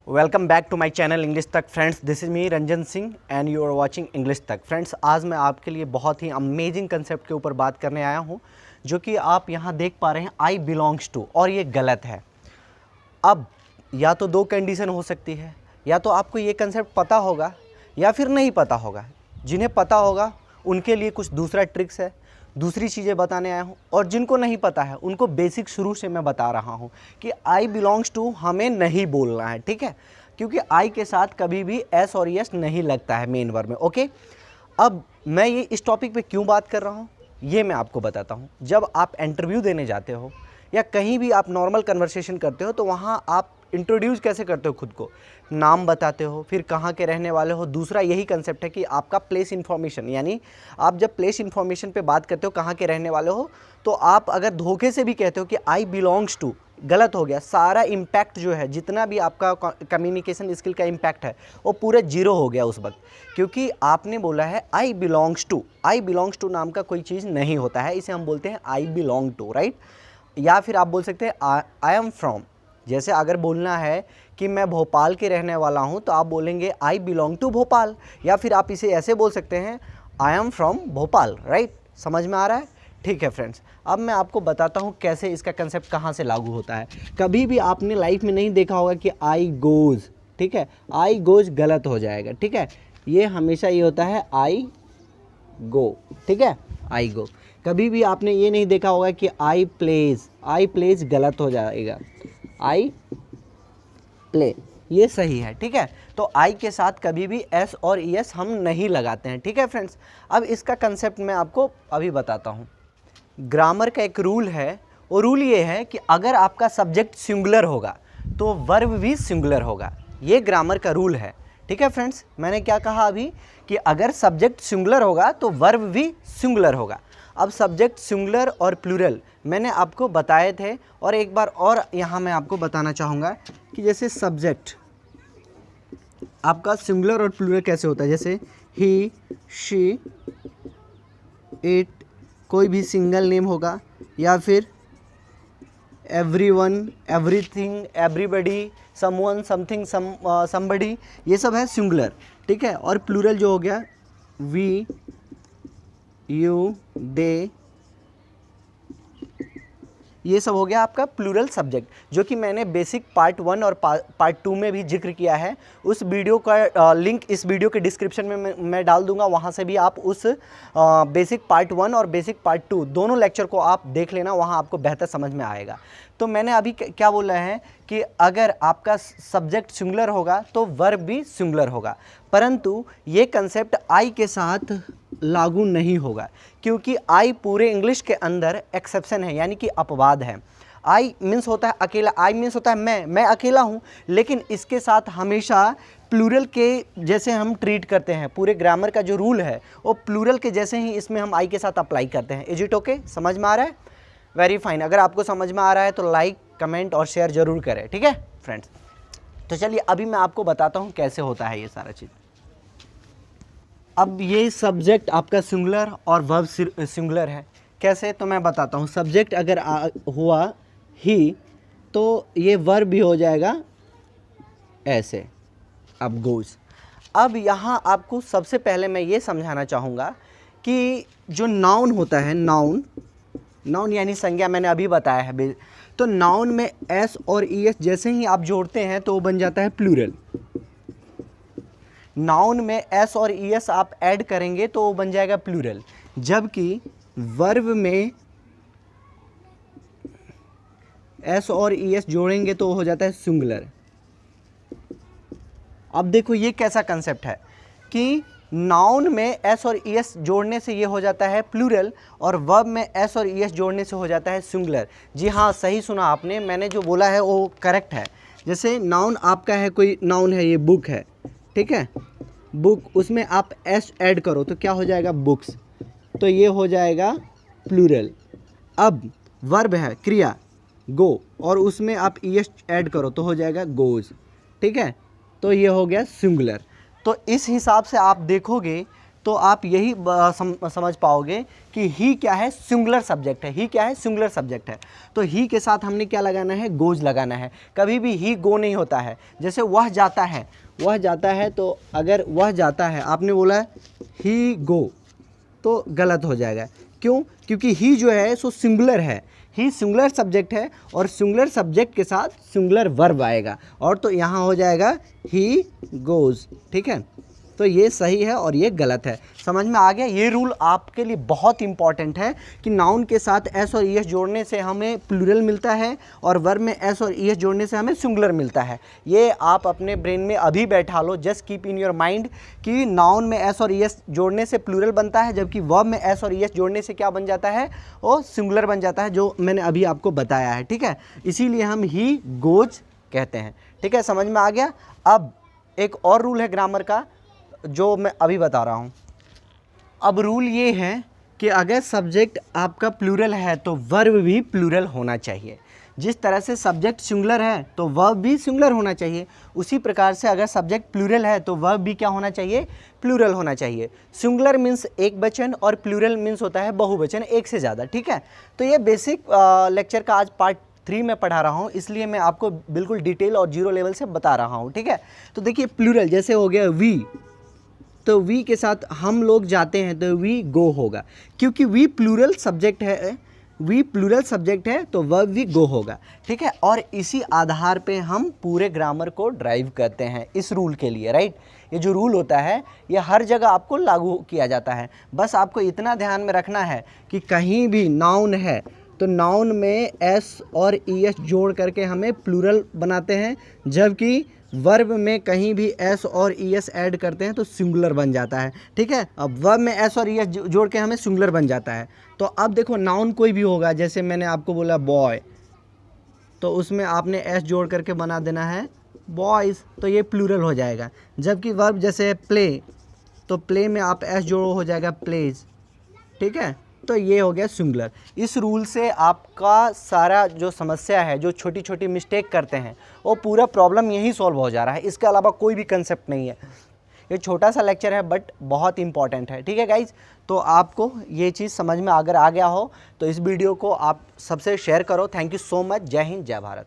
Welcome back to my channel English तक friends. This is me Ranjan Singh and you are watching English तक। Friends, आज मैं आपके लिए बहुत ही अमेजिंग कंसेप्ट के ऊपर बात करने आया हूँ, जो कि आप यहाँ देख पा रहे हैं आई बिलोंग्स टू, और ये गलत है। अब या तो दो कंडीशन हो सकती है, या तो आपको ये कंसेप्ट पता होगा या फिर नहीं पता होगा। जिन्हें पता होगा उनके लिए कुछ दूसरा ट्रिक्स है, दूसरी चीज़ें बताने आया हूँ, और जिनको नहीं पता है उनको बेसिक शुरू से मैं बता रहा हूँ कि आई बिलोंग्स टू हमें नहीं बोलना है, ठीक है, क्योंकि आई के साथ कभी भी एस और यस नहीं लगता है मेन वर्ब में। ओके, अब मैं ये इस टॉपिक पे क्यों बात कर रहा हूँ ये मैं आपको बताता हूँ। जब आप इंटरव्यू देने जाते हो या कहीं भी आप नॉर्मल कन्वर्सेशन करते हो तो वहाँ आप इंट्रोड्यूस कैसे करते हो खुद को, नाम बताते हो, फिर कहाँ के रहने वाले हो। दूसरा यही कंसेप्ट है कि आपका प्लेस इन्फॉर्मेशन, यानी आप जब प्लेस इन्फॉर्मेशन पे बात करते हो कहाँ के रहने वाले हो, तो आप अगर धोखे से भी कहते हो कि आई बिलोंग्स टू, गलत हो गया। सारा इम्पैक्ट जो है, जितना भी आपका कम्युनिकेशन स्किल का इम्पैक्ट है, वो पूरा जीरो हो गया उस वक्त, क्योंकि आपने बोला है I belongs to. I belongs to नाम का कोई चीज़ नहीं होता है, इसे हम बोलते हैं आई बिलोंग टू, राइट। या फिर आप बोल सकते हैं आई एम फ्रॉम। जैसे अगर बोलना है कि मैं भोपाल के रहने वाला हूं तो आप बोलेंगे आई बिलोंग टू भोपाल, या फिर आप इसे ऐसे बोल सकते हैं I am from Bhopal, right. समझ में आ रहा है? ठीक है फ्रेंड्स, अब मैं आपको बताता हूं कैसे इसका कंसेप्ट कहां से लागू होता है। कभी भी आपने लाइफ में नहीं देखा होगा कि आई गोज़, ठीक है, आई गोज़ गलत हो जाएगा, ठीक है। ये हमेशा ये होता है आई गो, ठीक है, आई गो। कभी भी आपने ये नहीं देखा होगा कि आई प्लेज गलत हो जाएगा, आई प्ले, ये सही है, ठीक है। तो आई के साथ कभी भी एस और एस हम नहीं लगाते हैं, ठीक है फ्रेंड्स। अब इसका कंसेप्ट मैं आपको अभी बताता हूँ। ग्रामर का एक रूल है, वो रूल ये है कि अगर आपका सब्जेक्ट सिंगुलर होगा तो वर्ब भी सिंगुलर होगा। ये ग्रामर का रूल है, ठीक है फ्रेंड्स। मैंने क्या कहा अभी कि अगर सब्जेक्ट सिंगुलर होगा तो वर्ब भी सिंगुलर होगा। अब सब्जेक्ट सिंगुलर और प्लूरल मैंने आपको बताए थे, और एक बार और यहाँ मैं आपको बताना चाहूँगा कि जैसे सब्जेक्ट आपका सिंगुलर और प्लूरल कैसे होता है। जैसे ही, शी, इट, कोई भी सिंगल नेम होगा, या फिर everyone, everything, everybody, someone, something, somebody, ये सब है सिंगुलर, ठीक है। और प्लूरल जो हो गया वी, यू, दे, ये सब हो गया आपका प्लूरल सब्जेक्ट, जो कि मैंने बेसिक पार्ट 1 और पार्ट 2 में भी जिक्र किया है। उस वीडियो का लिंक इस वीडियो के डिस्क्रिप्शन में मैं डाल दूंगा, वहाँ से भी आप उस बेसिक पार्ट 1 और बेसिक पार्ट 2 दोनों लेक्चर को आप देख लेना, वहाँ आपको बेहतर समझ में आएगा। तो मैंने अभी क्या बोला है कि अगर आपका सब्जेक्ट सिंगुलर होगा तो वर्ब भी सिंगुलर होगा, परंतु ये कंसेप्ट आई के साथ लागू नहीं होगा, क्योंकि आई पूरे इंग्लिश के अंदर एक्सेप्शन है, यानी कि अपवाद है। आई मीन्स होता है अकेला, आई मीन्स होता है मैं अकेला हूँ, लेकिन इसके साथ हमेशा प्लूरल के जैसे हम ट्रीट करते हैं। पूरे ग्रामर का जो रूल है वो प्लूरल के जैसे ही इसमें हम आई के साथ अप्लाई करते हैं। Is it okay? समझ में आ रहा है? Very fine. अगर आपको समझ में आ रहा है तो लाइक, कमेंट और शेयर जरूर करें, ठीक है फ्रेंड्स। तो चलिए अभी मैं आपको बताता हूँ कैसे होता है ये सारा चीज़। अब ये सब्जेक्ट आपका सिंगुलर और वर्ब सिंगुलर है, कैसे तो मैं बताता हूँ। सब्जेक्ट अगर हुआ ही तो ये वर्ब भी हो जाएगा ऐसे, अब गोज़। अब यहाँ आपको सबसे पहले मैं ये समझाना चाहूँगा कि जो नाउन होता है, नाउन यानी संज्ञा, मैंने अभी बताया है। तो नाउन में एस और ईएस जैसे ही आप जोड़ते हैं तो वो बन जाता है प्लूरल। नाउन में एस और ईएस आप ऐड करेंगे तो वो बन जाएगा प्लूरल, जबकि वर्ब में एस और ईएस जोड़ेंगे तो हो जाता है सिंगुलर। अब देखो ये कैसा कंसेप्ट है कि नाउन में एस और ईएस जोड़ने से ये हो जाता है प्लूरल, और वर्ब में एस और ईएस जोड़ने से हो जाता है सिंगुलर। जी हाँ, सही सुना आपने, मैंने जो बोला है वो करेक्ट है। जैसे नाउन आपका है, कोई नाउन है, ये बुक है, ठीक है, बुक, उसमें आप एस ऐड करो तो क्या हो जाएगा? बुक्स, तो ये हो जाएगा प्लूरल। अब वर्ब है क्रिया गो, और उसमें आप ईएस ऐड करो तो हो जाएगा गोज़, ठीक है, तो ये हो गया सिंगुलर। तो इस हिसाब से आप देखोगे तो आप यही समझ पाओगे कि ही क्या है, सिंगुलर सब्जेक्ट है। ही क्या है, सिंगुलर सब्जेक्ट है। तो ही के साथ हमने क्या लगाना है, गोज लगाना है। कभी भी ही गो नहीं होता है। जैसे वह जाता है, वह जाता है, तो अगर वह जाता है आपने बोला ही गो तो गलत हो जाएगा। क्यों? क्योंकि ही जो है सो सिंगुलर है, ही सिंगुलर सब्जेक्ट है और सिंगुलर सब्जेक्ट के साथ सिंगुलर वर्ब आएगा, और तो यहाँ हो जाएगा ही गोज़। ठीक है, तो ये सही है और ये गलत है। समझ में आ गया? ये रूल आपके लिए बहुत इंपॉर्टेंट है कि नाउन के साथ एस और ईएस जोड़ने से हमें प्लूरल मिलता है और वर्ब में एस और ईएस जोड़ने से हमें सिंगुलर मिलता है। ये आप अपने ब्रेन में अभी बैठा लो, just keep in your mind कि नाउन में एस और ईएस जोड़ने से प्लूरल बनता है, जबकि वर्ब में एस और ईएस जोड़ने से क्या बन जाता है, वो सिंगुलर बन जाता है, जो मैंने अभी आपको बताया है। ठीक है, इसीलिए हम ही गोज कहते हैं। ठीक है, समझ में आ गया? अब एक और रूल है ग्रामर का जो मैं अभी बता रहा हूँ। अब रूल ये है कि अगर सब्जेक्ट आपका प्लूरल है तो वर्ब भी प्लूरल होना चाहिए। जिस तरह से सब्जेक्ट सिंगुलर है तो वर्ब भी सिंगुलर होना चाहिए, उसी प्रकार से अगर सब्जेक्ट प्लूरल है तो वर्ब भी क्या होना चाहिए, प्लूरल होना चाहिए। सिंगुलर मीन्स एक वचन और प्लूरल मीन्स होता है बहुवचन, एक से ज़्यादा। ठीक है, तो ये बेसिक लेक्चर का आज पार्ट 3 में पढ़ा रहा हूँ, इसलिए मैं आपको बिल्कुल डिटेल और जीरो लेवल से बता रहा हूँ। ठीक है, तो देखिए प्लूरल जैसे हो गया वी, तो वी के साथ हम लोग जाते हैं तो वी गो होगा, क्योंकि वी प्लूरल सब्जेक्ट है, वी प्लूरल सब्जेक्ट है तो वर्ब भी गो होगा। ठीक है, और इसी आधार पे हम पूरे ग्रामर को ड्राइव करते हैं इस रूल के लिए, राइट। ये जो रूल होता है ये हर जगह आपको लागू किया जाता है। बस आपको इतना ध्यान में रखना है कि कहीं भी नाउन है तो नाउन में एस और ईएस जोड़ करके हमें प्लूरल बनाते हैं, जबकि वर्ब में कहीं भी एस और ईएस ऐड करते हैं तो सिंगुलर बन जाता है। ठीक है, अब वर्ब में एस और ईएस जोड़ के हमें सिंगुलर बन जाता है। तो अब देखो नाउन कोई भी होगा, जैसे मैंने आपको बोला बॉय, तो उसमें आपने एस जोड़ करके बना देना है बॉयज़, तो ये प्लूरल हो जाएगा। जबकि वर्ब जैसे प्ले, तो प्ले में आप एस जोड़ो हो जाएगा प्लेज। ठीक है, तो ये हो गया सिंगुलर। इस रूल से आपका सारा जो समस्या है, जो छोटी छोटी मिस्टेक करते हैं, वो पूरा प्रॉब्लम यही सॉल्व हो जा रहा है। इसके अलावा कोई भी कंसेप्ट नहीं है। ये छोटा सा लेक्चर है बट बहुत इंपॉर्टेंट है। ठीक है गाइज, तो आपको ये चीज़ समझ में अगर आ गया हो तो इस वीडियो को आप सबसे शेयर करो। Thank you so much. जय हिंद, जय भारत।